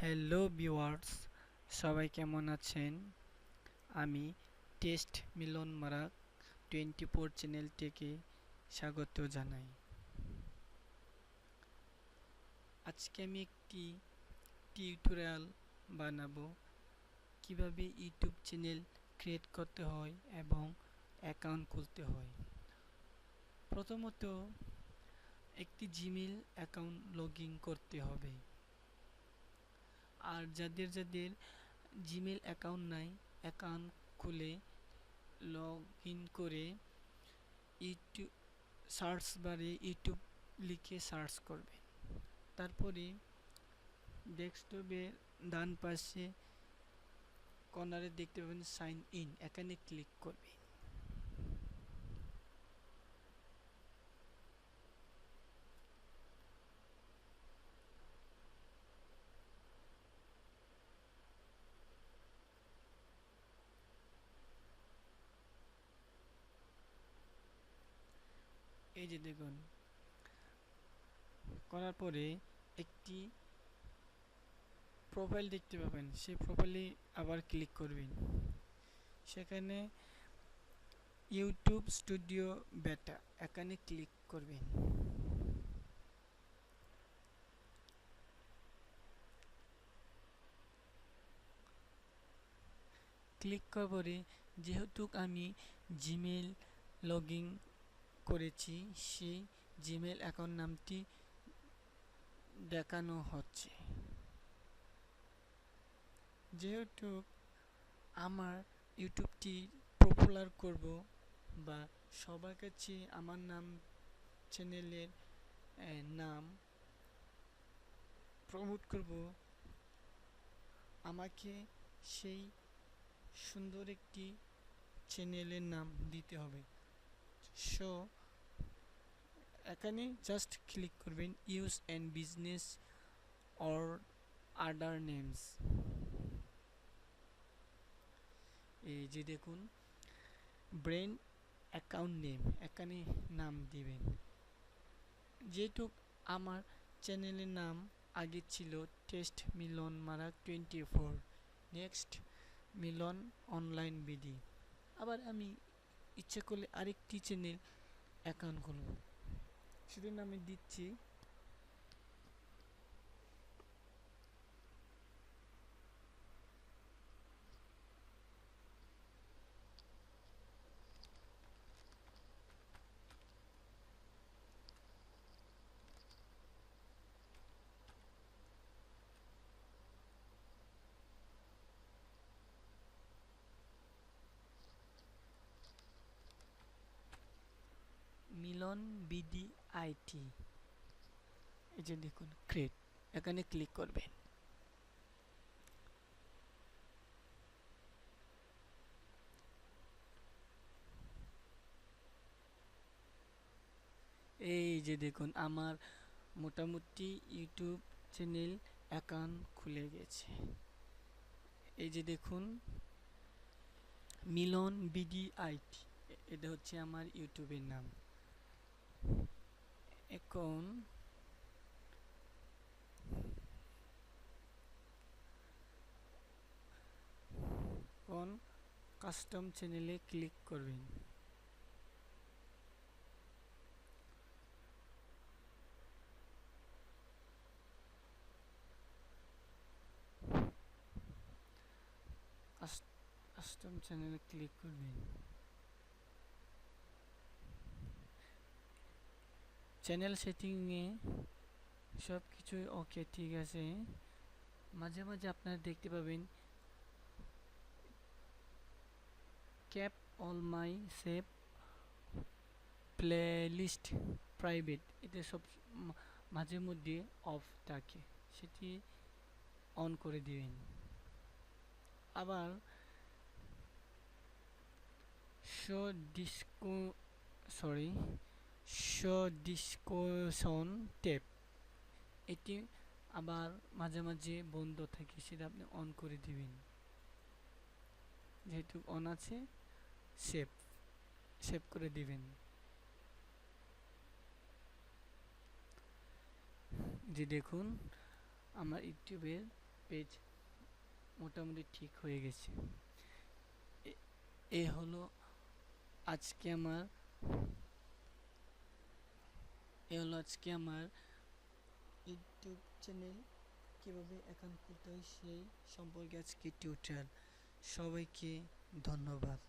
Hello viewers, সবাই কেমন আছেন? আমি টেস্ট মিলন মারাক 24 চ্যানেল থেকে স্বাগত জানাই। আজকে আমি একটি টিউটোরিয়াল বানাবো কিভাবে ইউটিউব চ্যানেল ক্রিয়েট করতে হয় এবং অ্যাকাউন্ট খুলতে হয়। প্রথমত একটি জিমেইল অ্যাকাউন্ট লগ ইন করতে হবে। আর যাদের জিমেইল অ্যাকাউন্ট নাই, অ্যাকাউন্ট খুলে লগ ইন করে ইউটিউব সার্চ বারে ইউটিউব লিখে সার্চ করবে। তারপরে ডেস্কটপের ডান পাশে কর্নারে দেখতে পাবেন সাইন ইন, এখানে ক্লিক করবে। এই যে দেখুন, করার পরে একটি প্রোফাইল দেখতে পাবেন, সেই প্রোফাইলে আবার ক্লিক করবেন। সেখানে ইউটিউব স্টুডিও বেটা, এখানে ক্লিক করবেন। ক্লিক করার পরে যেহেতু আমি জিমেইল লগ ইন করেছি, সেই জিমেইল অ্যাকাউন্ট নামটি দেখানো হচ্ছে। যেহেতু আমার ইউটিউবটি পপুলার করব বা সবার কাছে আমার নাম চ্যানেলের নাম প্রমোট করব, আমাকে সেই সুন্দর একটি চ্যানেলের নাম দিতে হবে। সো এখানে জাস্ট ক্লিক করবেন use and business or other names. এই যে দেখুন, ব্রেন অ্যাকাউন্ট নেম, এখানে নাম দিবেন। যেহেতু আমার চ্যানেলের নাম আগে ছিল টেস্ট মিলন মারাক 24, নেক্সট মিলন অনলাইন বিডি। আবার আমি ইচ্ছে করলে আরেকটি চ্যানেল অ্যাকাউন্ট খুলব, সেটার নামে দিচ্ছি মিলন বিডি আইটি। এই যে দেখুন ক্রিয়েট, এখানে ক্লিক করবেন। এই যে দেখুন, আমার মোটামুটি ইউটিউব চ্যানেল অ্যাকাউন্ট খুলে গেছে। এই যে দেখুন মিলন বিডি আইটি, এটা হচ্ছে আমার ইউটিউবের নাম। এখন কাস্টম চ্যানেলে ক্লিক করবেন। কাস্টম চ্যানেলে ক্লিক করবেন। চ্যানেল সেটিংয়ে সব কিছুই ওকে, ঠিক আছে। মাঝে মাঝে আপনারা দেখতে পাবেন cap all my save playlist private, এটা সব মাঝে মধ্যে অফ থাকে, সেটি অন করে দিবেন। আবার show disco sorry show discussion tab, এটি আবার মাঝে মাঝে বন্ধ থাকে, সেটা আপনি অন করে দিবেন। যেহেতু অন আছে, সেভ সেভ করে দিবেন। যে দেখুন আমার ইউটিউবের পেজ মোটামুটি ঠিক হয়ে গেছে। এ হলো আজকে আমার ইউটিউব চ্যানেল কীভাবে অ্যাকাউন্ট খুলতে হয় সেই সম্পর্কে আজকে টিউটোরিয়াল। সবাইকে ধন্যবাদ।